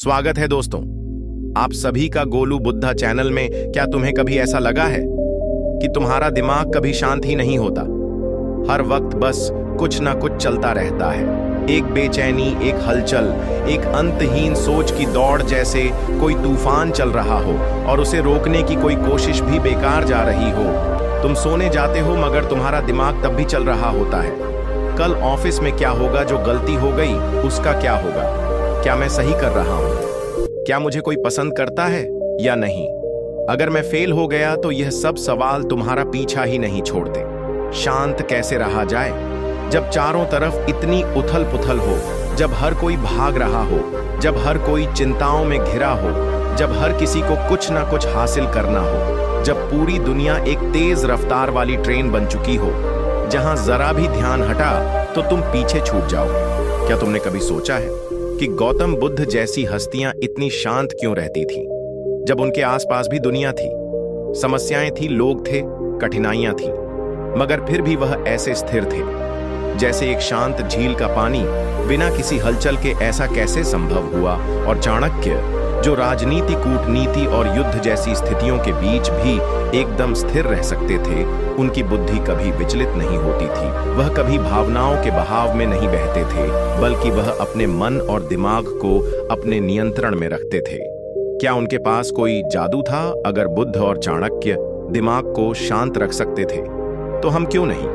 स्वागत है दोस्तों, आप सभी का गोलू बुद्धा चैनल में। क्या तुम्हें कभी ऐसा लगा है कि तुम्हारा दिमाग कभी शांत ही नहीं होता? हर वक्त बस कुछ ना कुछ चलता रहता है। एक बेचैनी, एक हलचल, एक अंतहीन सोच की दौड़, जैसे कोई तूफान चल रहा हो और उसे रोकने की कोई कोशिश भी बेकार जा रही हो। तुम सोने जाते हो मगर तुम्हारा दिमाग तब भी चल रहा होता है। कल ऑफिस में क्या होगा, जो गलती हो गई उसका क्या होगा? क्या मैं सही कर रहा हूं? क्या मुझे कोई पसंद करता है या नहीं? अगर मैं फेल हो गया तो यह सब सवाल तुम्हारा पीछा ही नहीं छोड़ते। शांत कैसे रहा जाए जब चारों तरफ इतनी उथल पुथल हो, जब हर कोई भाग रहा हो, जब हर कोई चिंताओं में घिरा हो, जब हर किसी को कुछ ना कुछ हासिल करना हो, जब पूरी दुनिया एक तेज रफ्तार वाली ट्रेन बन चुकी हो, जहां जरा भी ध्यान हटा तो तुम पीछे छूट जाओगे। क्या तुमने कभी सोचा है कि गौतम बुद्ध जैसी हस्तियां इतनी शांत क्यों रहती थीं, जब उनके आसपास भी दुनिया थी, समस्याएं थी, लोग थे, कठिनाइयां थी, मगर फिर भी वह ऐसे स्थिर थे जैसे एक शांत झील का पानी, बिना किसी हलचल के। ऐसा कैसे संभव हुआ? और चाणक्य, जो राजनीति, कूटनीति और युद्ध जैसी स्थितियों के बीच भी एकदम स्थिर रह सकते थे, उनकी बुद्धि कभी विचलित नहीं होती थी। वह कभी भावनाओं के बहाव में नहीं बहते थे, बल्कि वह अपने मन और दिमाग को अपने नियंत्रण में रखते थे। क्या उनके पास कोई जादू था? अगर बुद्ध और चाणक्य दिमाग को शांत रख सकते थे, तो हम क्यों नहीं?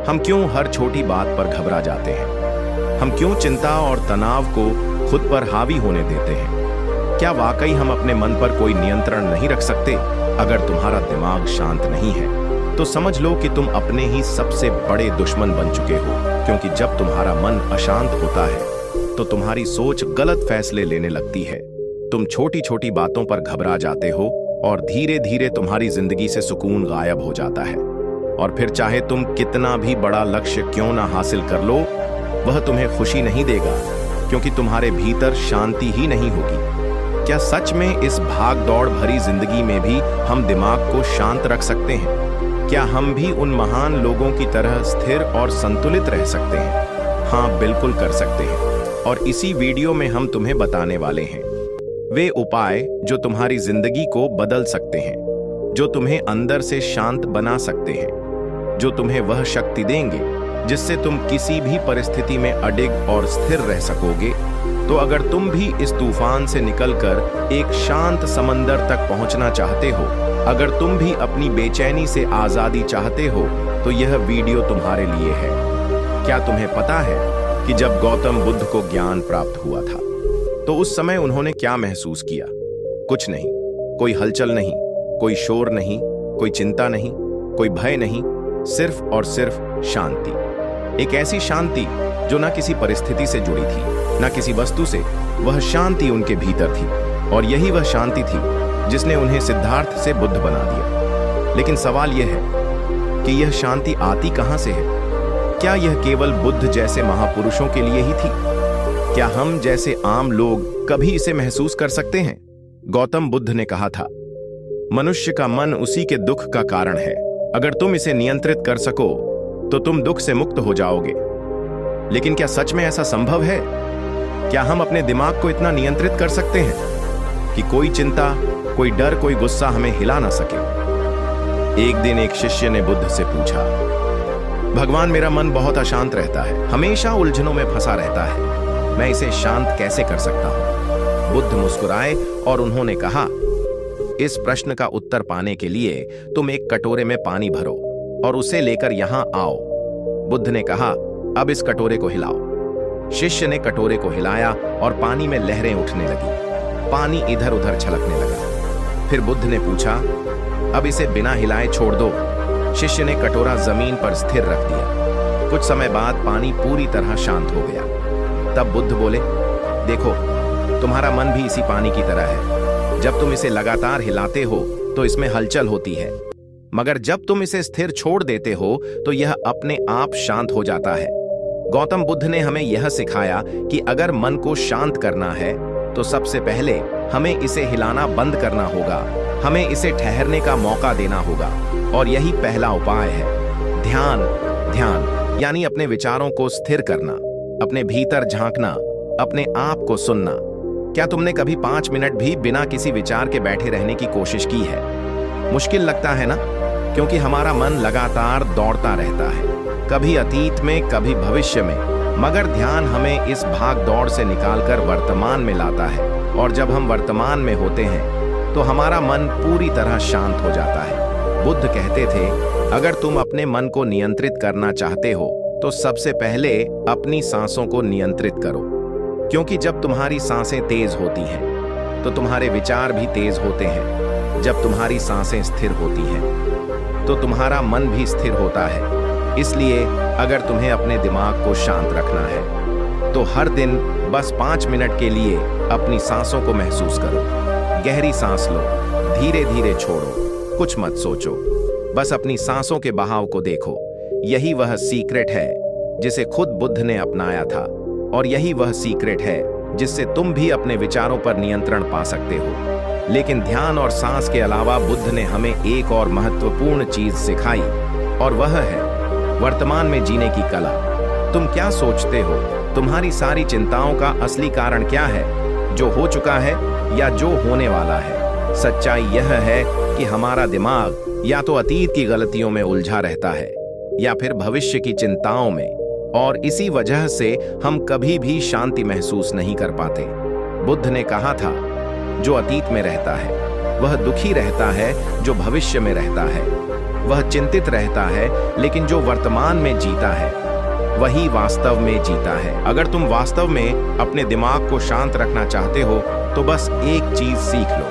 हम क्यों हर छोटी बात पर घबरा जाते हैं? हम क्यों चिंता और तनाव को खुद पर हावी होने देते हैं? क्या वाकई हम अपने मन पर कोई नियंत्रण नहीं रख सकते? अगर तुम्हारा दिमाग शांत नहीं है तो समझ लो कि तुम अपने ही सबसे बड़े दुश्मन बन चुके हो, क्योंकि जब तुम्हारा मन अशांत होता है तो तुम्हारी सोच गलत फैसले लेने लगती है। तुम छोटी छोटी बातों पर घबरा जाते हो और धीरे धीरे तुम्हारी जिंदगी से सुकून गायब हो जाता है। और फिर चाहे तुम कितना भी बड़ा लक्ष्य क्यों ना हासिल कर लो, वह तुम्हें खुशी नहीं देगा, क्योंकि तुम्हारे भीतर शांति ही नहीं होगी। क्या सच में इस भाग दौड़ भरी जिंदगी में भी हम दिमाग को शांत रख सकते हैं? क्या हम भी उन महान लोगों की तरह स्थिर और संतुलित रह सकते हैं? हाँ, बिल्कुल कर सकते हैं। और इसी वीडियो में हम तुम्हें बताने वाले हैं वे उपाय जो तुम्हारी जिंदगी को बदल सकते हैं, जो तुम्हें अंदर से शांत बना सकते हैं, जो तुम्हें वह शक्ति देंगे जिससे तुम किसी भी परिस्थिति में अडिग और स्थिर रह सकोगे। तो अगर तुम भी इस तूफान से निकलकर एक शांत समंदर तक पहुंचना चाहते हो, अगर तुम भी अपनी बेचैनी से आजादी चाहते हो, तो यह वीडियो तुम्हारे लिए है। क्या तुम्हें पता है कि जब गौतम बुद्ध को ज्ञान प्राप्त हुआ था तो उस समय उन्होंने क्या महसूस किया? कुछ नहीं, कोई हलचल नहीं, कोई शोर नहीं, कोई चिंता नहीं, कोई भय नहीं, सिर्फ और सिर्फ शांति। एक ऐसी शांति जो ना किसी परिस्थिति से जुड़ी थी, ना किसी वस्तु से। वह शांति उनके भीतर थी, और यही वह शांति थी जिसने उन्हें सिद्धार्थ से बुद्ध बना दिया। लेकिन सवाल यह है कि यह शांति आती कहां से है? क्या यह केवल बुद्ध जैसे महापुरुषों के लिए ही थी? क्या हम जैसे आम लोग कभी इसे महसूस कर सकते हैं? गौतम बुद्ध ने कहा था, मनुष्य का मन उसी के दुख का कारण है। अगर तुम इसे नियंत्रित कर सको तो तुम दुख से मुक्त हो जाओगे। लेकिन क्या सच में ऐसा संभव है? क्या हम अपने दिमाग को इतना नियंत्रित कर सकते हैं कि कोई चिंता, कोई डर, कोई गुस्सा हमें हिला ना सके? एक दिन एक शिष्य ने बुद्ध से पूछा, भगवान, मेरा मन बहुत अशांत रहता है, हमेशा उलझनों में फंसा रहता है, मैं इसे शांत कैसे कर सकता हूं? बुद्ध मुस्कुराए और उन्होंने कहा, इस प्रश्न का उत्तर पाने के लिए तुम एक कटोरे में पानी भरो और उसे लेकर यहां आओ। बुद्ध ने कहा, अब इस कटोरे को हिलाओ। शिष्य ने कटोरे को हिलाया और पानी में लहरें उठने लगी, पानी इधर उधर छलकने लगा। फिर बुद्ध ने पूछा, अब इसे बिना हिलाए छोड़ दो। शिष्य ने कटोरा जमीन पर स्थिर रख दिया। कुछ समय बाद पानी पूरी तरह शांत हो गया। तब बुद्ध बोले, देखो, तुम्हारा मन भी इसी पानी की तरह है। जब तुम इसे लगातार हिलाते हो तो इसमें हलचल होती है, मगर जब तुम इसे स्थिर छोड़ देते हो तो यह अपने आप शांत हो जाता है। गौतम बुद्ध ने हमें यह सिखाया कि अगर मन को शांत करना है तो सबसे पहले हमें इसे हिलाना बंद करना होगा, हमें इसे ठहरने का मौका देना होगा। और यही पहला उपाय है, ध्यान। ध्यान यानी अपने विचारों को स्थिर करना, अपने भीतर झांकना, अपने आप को सुनना। क्या तुमने कभी 5 मिनट भी बिना किसी विचार के बैठे रहने की कोशिश की है? मुश्किल लगता है ना, क्योंकि हमारा मन लगातार दौड़ता रहता है, कभी अतीत में कभी भविष्य में, मगर ध्यान हमें इस भाग दौड़ से निकालकर वर्तमान में लाता है। और जब हम वर्तमान में होते हैं तो हमारा मन पूरी तरह शांत हो जाता है। बुद्ध कहते थे, अगर तुम अपने मन को नियंत्रित करना चाहते हो तो सबसे पहले अपनी सांसों को नियंत्रित करो, क्योंकि जब तुम्हारी सांसें तेज होती हैं तो तुम्हारे विचार भी तेज होते हैं। जब तुम्हारी सांसें स्थिर होती हैं तो तुम्हारा मन भी स्थिर होता है। इसलिए अगर तुम्हें अपने दिमाग को शांत रखना है तो हर दिन बस 5 मिनट के लिए अपनी सांसों को महसूस करो। गहरी सांस लो, धीरे धीरे छोड़ो, कुछ मत सोचो, बस अपनी सांसों के बहाव को देखो। यही वह सीक्रेट है जिसे खुद बुद्ध ने अपनाया था, और यही वह सीक्रेट है जिससे तुम भी अपने विचारों पर नियंत्रण पा सकते हो। लेकिन ध्यान और सांस के अलावा बुद्ध ने हमें एक और महत्वपूर्ण चीज सिखाई, और वह है वर्तमान में जीने की कला। तुम क्या सोचते हो? तुम्हारी सारी चिंताओं का असली कारण क्या है? जो हो चुका है या जो होने वाला है? सच्चाई यह है कि हमारा दिमाग या तो अतीत की गलतियों में उलझा रहता है या फिर भविष्य की चिंताओं में, और इसी वजह से हम कभी भी शांति महसूस नहीं कर पाते। बुद्ध ने कहा था, जो अतीत में रहता है वह दुखी रहता है, जो भविष्य में रहता है वह चिंतित रहता है, लेकिन जो वर्तमान में जीता है वही वास्तव में जीता है। अगर तुम वास्तव में अपने दिमाग को शांत रखना चाहते हो तो बस एक चीज सीख लो,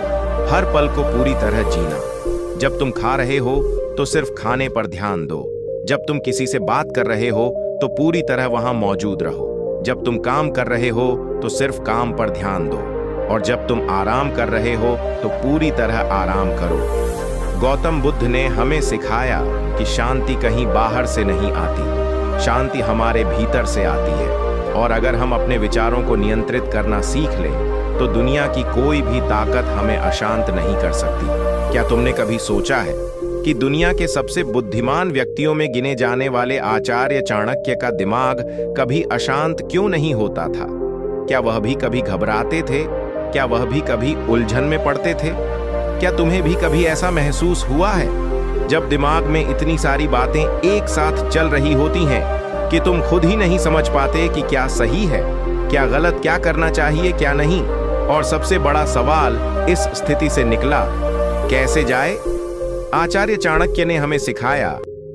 हर पल को पूरी तरह जीना। जब तुम खा रहे हो तो सिर्फ खाने पर ध्यान दो। जब तुम किसी से बात कर रहे हो तो पूरी तरह वहां मौजूद रहो। जब तुम काम कर रहे हो तो सिर्फ काम पर ध्यान दो, और जब तुम आराम कर रहे हो तो पूरी तरह आराम करो। गौतम बुद्ध ने हमें सिखाया कि शांति कहीं बाहर से नहीं आती, शांति हमारे भीतर से आती है। और अगर हम अपने विचारों को नियंत्रित करना सीख लें तो दुनिया की कोई भी ताकत हमें अशांत नहीं कर सकती। क्या तुमने कभी सोचा है कि दुनिया के सबसे बुद्धिमान व्यक्तियों में गिने जाने वाले आचार्य चाणक्य का दिमाग कभी अशांत क्यों नहीं होता था? क्या वह भी कभी घबराते थे? क्या वह भी कभी उलझन में पड़ते थे? क्या तुम्हें भी कभी ऐसा महसूस हुआ है जब दिमाग में इतनी सारी बातें एक साथ चल रही होती हैं कि तुम खुद ही नहीं समझ पाते कि क्या सही है, क्या गलत, क्या करना चाहिए, क्या नहीं? और सबसे बड़ा सवाल, इस स्थिति से निकला कैसे जाए? आचार्य चाणक्य ने हमें सिखाया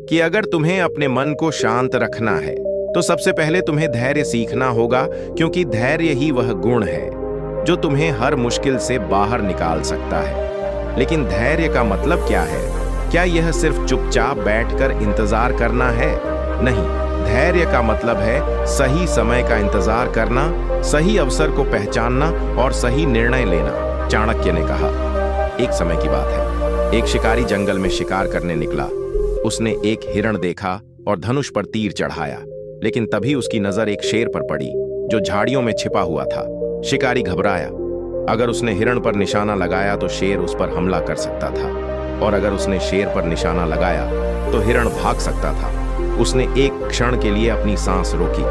कि अगर तुम्हें अपने मन को शांत रखना है तो सबसे पहले तुम्हें धैर्य सीखना होगा, क्योंकि धैर्य ही वह गुण है जो तुम्हें हर मुश्किल से बाहर निकाल सकता है। लेकिन धैर्य का मतलब क्या है? क्या यह सिर्फ चुपचाप बैठकर इंतजार करना है? नहीं, धैर्य का मतलब है सही समय का इंतजार करना, सही अवसर को पहचानना और सही निर्णय लेना। चाणक्य ने कहा, एक समय की बात है, एक शिकारी जंगल में शिकार करने निकला। उसने एक हिरण देखा और धनुष पर तीर चढ़ाया, लेकिन तभी उसकी नजर एक शेर पर पड़ी जो झाड़ियों में छिपा हुआ था। शिकारी घबराया। अगर उसने हिरण पर निशाना लगाया तो शेर उस पर हमला कर सकता था, और अगर उसने शेर पर निशाना लगाया तो हिरण भाग सकता था। उसने एक क्षण के लिए अपनी सांस रोकी,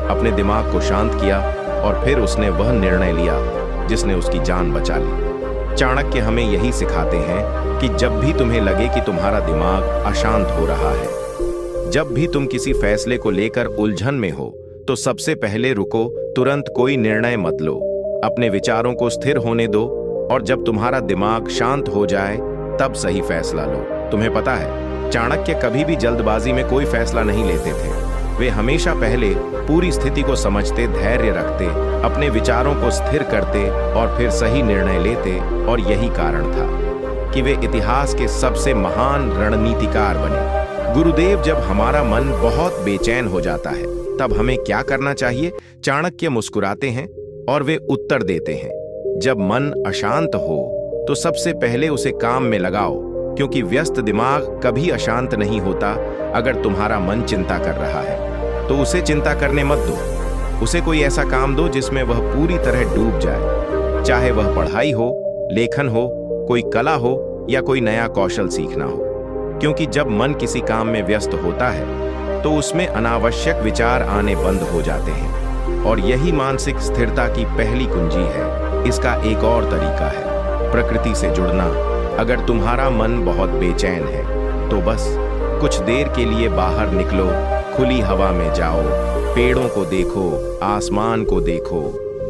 अपने दिमाग को शांत किया, और फिर उसने वह निर्णय लिया जिसने उसकी जान बचा ली। चाणक्य हमें यही सिखाते हैं कि जब भी तुम्हें लगे कि तुम्हारा दिमाग अशांत हो रहा है, जब भी तुम किसी फैसले को लेकर उलझन में हो, तो सबसे पहले रुको, तुरंत कोई निर्णय मत लो, अपने विचारों को स्थिर होने दो, और जब तुम्हारा दिमाग शांत हो जाए तब सही फैसला लो। तुम्हें पता है, चाणक्य कभी भी जल्दबाजी में कोई फैसला नहीं लेते थे। वे हमेशा पहले पूरी स्थिति को समझते, धैर्य रखते, अपने विचारों को स्थिर करते और फिर सही निर्णय लेते। और यही कारण था कि वे इतिहास के सबसे महान रणनीतिकार बने। गुरुदेव, जब हमारा मन बहुत बेचैन हो जाता है तब हमें क्या करना चाहिए? चाणक्य मुस्कुराते हैं और वे उत्तर देते हैं, जब मन अशांत हो तो सबसे पहले उसे काम में लगाओ, क्योंकि व्यस्त दिमाग कभी अशांत नहीं होता। अगर तुम्हारा मन चिंता कर रहा है तो उसे चिंता करने मत दो, उसे कोई ऐसा काम दो जिसमें वह पूरी तरह डूब जाए, चाहे वह पढ़ाई हो, लेखन हो, कोई कला हो या कोई नया कौशल सीखना हो। क्योंकि जब मन किसी काम में व्यस्त होता है तो उसमें अनावश्यक विचार आने बंद हो जाते हैं, और यही मानसिक स्थिरता की पहली कुंजी है। इसका एक और तरीका है प्रकृति से जुड़ना। अगर तुम्हारा मन बहुत बेचैन है तो बस कुछ देर के लिए बाहर निकलो, खुली हवा में जाओ, पेड़ों को देखो, आसमान को देखो,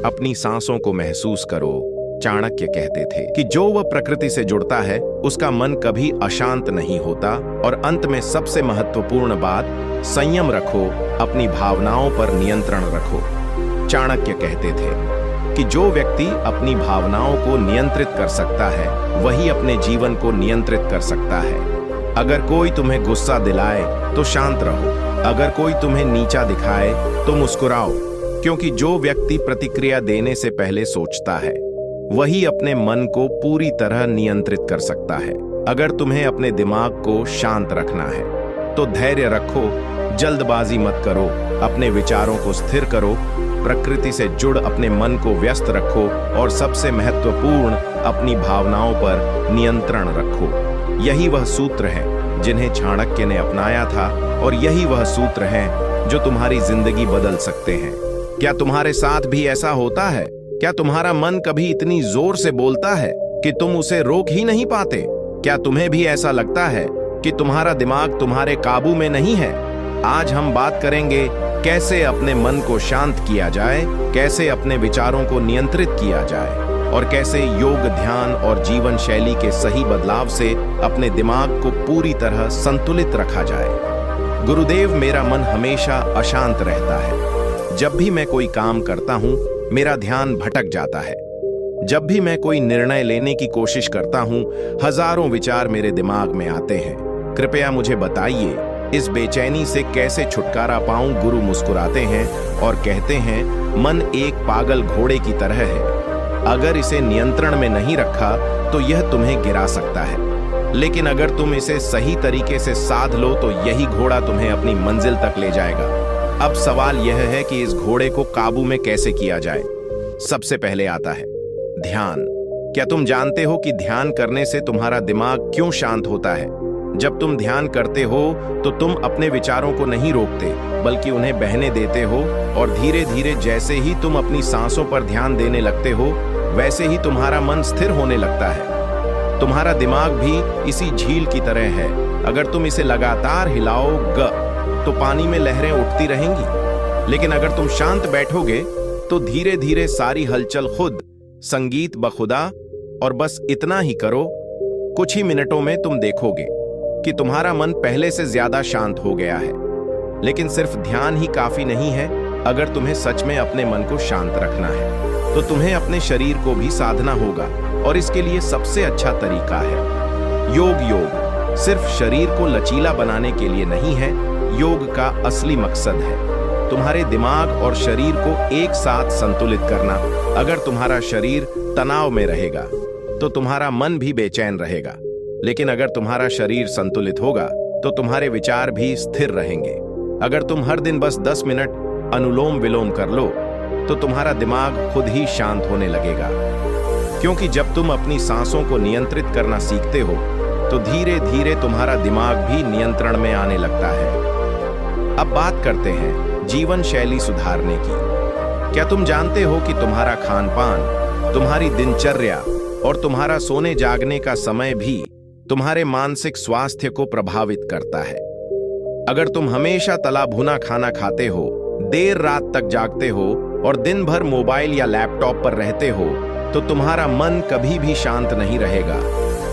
अपनी सांसों को महसूस करो। चाणक्य कहते थे कि जो वह प्रकृति से जुड़ता है उसका मन कभी अशांत नहीं होता। और अंत में सबसे महत्वपूर्ण बात, संयम रखो, अपनी भावनाओं पर नियंत्रण रखो। चाणक्य कहते थे कि जो व्यक्ति अपनी भावनाओं को नियंत्रित कर सकता है वही अपने जीवन को नियंत्रित कर सकता है। अगर कोई तुम्हें गुस्सा दिलाए तो शांत रहो, अगर कोई तुम्हें नीचा दिखाए तो मुस्कुराओ, क्योंकि जो व्यक्ति प्रतिक्रिया देने से पहले सोचता है वही अपने मन को पूरी तरह नियंत्रित कर सकता है। अगर तुम्हें अपने दिमाग को शांत रखना है तो धैर्य रखो, जल्दबाजी मत करो, अपने विचारों को स्थिर करो, प्रकृति से जुड़ अपने मन को व्यस्त रखो और सबसे महत्वपूर्ण, अपनी भावनाओं पर नियंत्रण रखो। यही वह सूत्र है जिन्हें चाणक्य ने अपनाया था और यही वह सूत्र हैं जो तुम्हारी जिंदगी बदल सकते हैं। क्या तुम्हारे साथ भी ऐसा होता है? क्या तुम्हारा मन कभी इतनी जोर से बोलता है कि तुम उसे रोक ही नहीं पाते? क्या तुम्हें भी ऐसा लगता है कि तुम्हारा दिमाग तुम्हारे काबू में नहीं है? आज हम बात करेंगे कैसे अपने मन को शांत किया जाए, कैसे अपने विचारों को नियंत्रित किया जाए और कैसे योग, ध्यान और जीवन शैली के सही बदलाव से अपने दिमाग को पूरी तरह संतुलित रखा जाए। गुरुदेव, मेरा मन हमेशा अशांत रहता है। जब भी मैं कोई काम करता हूँ मेरा ध्यान भटक जाता है। जब भी मैं कोई निर्णय लेने की कोशिश करता हूँ हजारों विचार मेरे दिमाग में आते हैं। कृपया मुझे बताइए, इस बेचैनी से कैसे छुटकारा पाऊं? गुरु मुस्कुराते हैं और कहते हैं, मन एक पागल घोड़े की तरह है। अगर इसे नियंत्रण में नहीं रखा तो यह तुम्हें गिरा सकता है, लेकिन अगर तुम इसे सही तरीके से साध लो तो यही घोड़ा तुम्हें अपनी मंजिल तक ले जाएगा। अब सवाल यह है कि इस घोड़े को काबू में कैसे किया जाए। सबसे पहले आता है ध्यान। क्या तुम जानते हो कि ध्यान करने से तुम्हारा दिमाग क्यों शांत होता है? जब तुम ध्यान करते हो तो तुम अपने विचारों को नहीं रोकते बल्कि उन्हें बहने देते हो, और धीरे धीरे जैसे ही तुम अपनी सांसों पर ध्यान देने लगते हो वैसे ही तुम्हारा मन स्थिर होने लगता है। तुम्हारा दिमाग भी इसी झील की तरह है। अगर तुम इसे लगातार हिलाओगे तो पानी में लहरें उठती रहेंगी, लेकिन अगर तुम शांत बैठोगे तो धीरे धीरे सारी हलचल खुद संगीत बखुदा। और बस इतना ही करो, कुछ ही मिनटों में तुम देखोगे कि तुम्हारा मन पहले से ज्यादा शांत हो गया है। लेकिन सिर्फ ध्यान ही काफी नहीं है। अगर तुम्हें सच में अपने मन को शांत रखना है तो तुम्हें अपने शरीर को भी साधना होगा, और इसके लिए सबसे अच्छा तरीका है योग। योग सिर्फ शरीर को लचीला बनाने के लिए नहीं है, योग का असली मकसद है तुम्हारे दिमाग और शरीर को एक साथ संतुलित करना। अगर तुम्हारा शरीर तनाव में रहेगा तो तुम्हारा मन भी बेचैन रहेगा, लेकिन अगर तुम्हारा शरीर संतुलित होगा तो तुम्हारे विचार भी स्थिर रहेंगे। अगर तुम हर दिन बस 10 मिनट अनुलोम विलोम कर लो तो तुम्हारा दिमाग खुद ही शांत होने लगेगा, क्योंकि जब तुम अपनी सांसों को नियंत्रित करना सीखते हो तो धीरे धीरे तुम्हारा दिमाग भी नियंत्रण में आने लगता है। अब बात करते हैं जीवन शैली सुधारने की। क्या तुम जानते हो कि तुम्हारा खान पान, तुम्हारी दिनचर्या और तुम्हारा सोने जागने का समय भी तुम्हारे मानसिक स्वास्थ्य को प्रभावित करता है? अगर तुम हमेशा तला भुना खाना खाते हो, देर रात तक जागते हो और दिन भर मोबाइल या लैपटॉप पर रहते हो तो तुम्हारा मन कभी भी शांत नहीं रहेगा।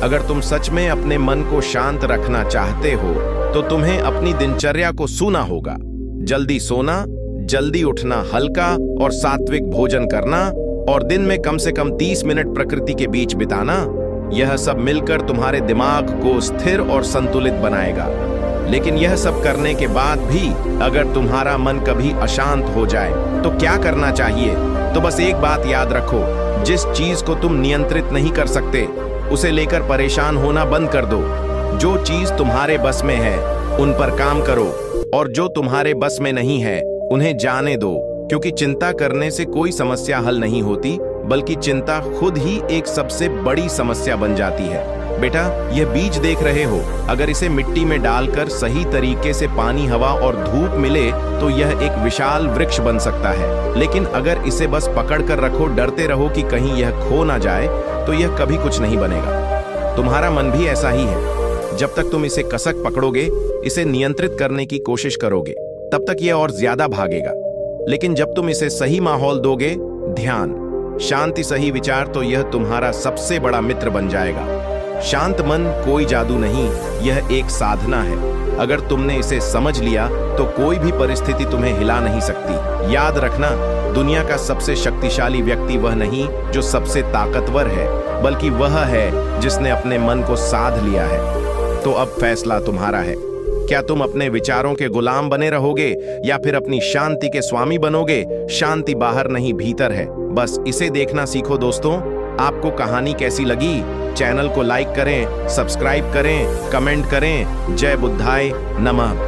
अगर तुम सच में अपने मन को शांत रखना चाहते हो तो तुम्हें अपनी दिनचर्या को सुना होगा। जल्दी सोना, जल्दी उठना, हल्का और सात्विक भोजन करना और दिन में कम से कम 30 मिनट प्रकृति के बीच बिताना, यह सब मिलकर तुम्हारे दिमाग को स्थिर और संतुलित बनाएगा। लेकिन यह सब करने के बाद भी अगर तुम्हारा मन कभी अशांत हो जाए तो क्या करना चाहिए? तो बस एक बात याद रखो, जिस चीज को तुम नियंत्रित नहीं कर सकते उसे लेकर परेशान होना बंद कर दो। जो चीज तुम्हारे बस में है उन पर काम करो, और जो तुम्हारे बस में नहीं है उन्हें जाने दो, क्योंकि चिंता करने से कोई समस्या हल नहीं होती, बल्कि चिंता खुद ही एक सबसे बड़ी समस्या बन जाती है। बेटा, यह बीज देख रहे हो, अगर इसे मिट्टी में डालकर सही तरीके से पानी, हवा और धूप मिले तो यह एक विशाल वृक्ष बन सकता है। लेकिन अगर इसे बस पकड़ कर रखो, डरते रहो कि कहीं यह खो ना जाए, तो यह कभी कुछ नहीं बनेगा। तुम्हारा मन भी ऐसा ही है। जब तक तुम इसे कसक पकड़ोगे, इसे नियंत्रित करने की कोशिश करोगे, तब तक यह और ज्यादा भागेगा। लेकिन जब तुम इसे सही माहौल दोगे, ध्यान, शांति, सही विचार, तो यह तुम्हारा सबसे बड़ा मित्र बन जाएगा। शांत मन कोई जादू नहीं, यह एक साधना है। अगर तुमने इसे समझ लिया तो कोई भी परिस्थिति तुम्हें हिला नहीं सकती। याद रखना, दुनिया का सबसे शक्तिशाली व्यक्ति वह नहीं जो सबसे ताकतवर है, बल्कि वह है जिसने अपने मन को साध लिया है। तो अब फैसला तुम्हारा है। क्या तुम अपने विचारों के गुलाम बने रहोगे या फिर अपनी शांति के स्वामी बनोगे? शांति बाहर नहीं, भीतर है। बस इसे देखना सीखो दोस्तों। आपको कहानी कैसी लगी? चैनल को लाइक करें, सब्सक्राइब करें, कमेंट करें। जय बुद्धाय नमः।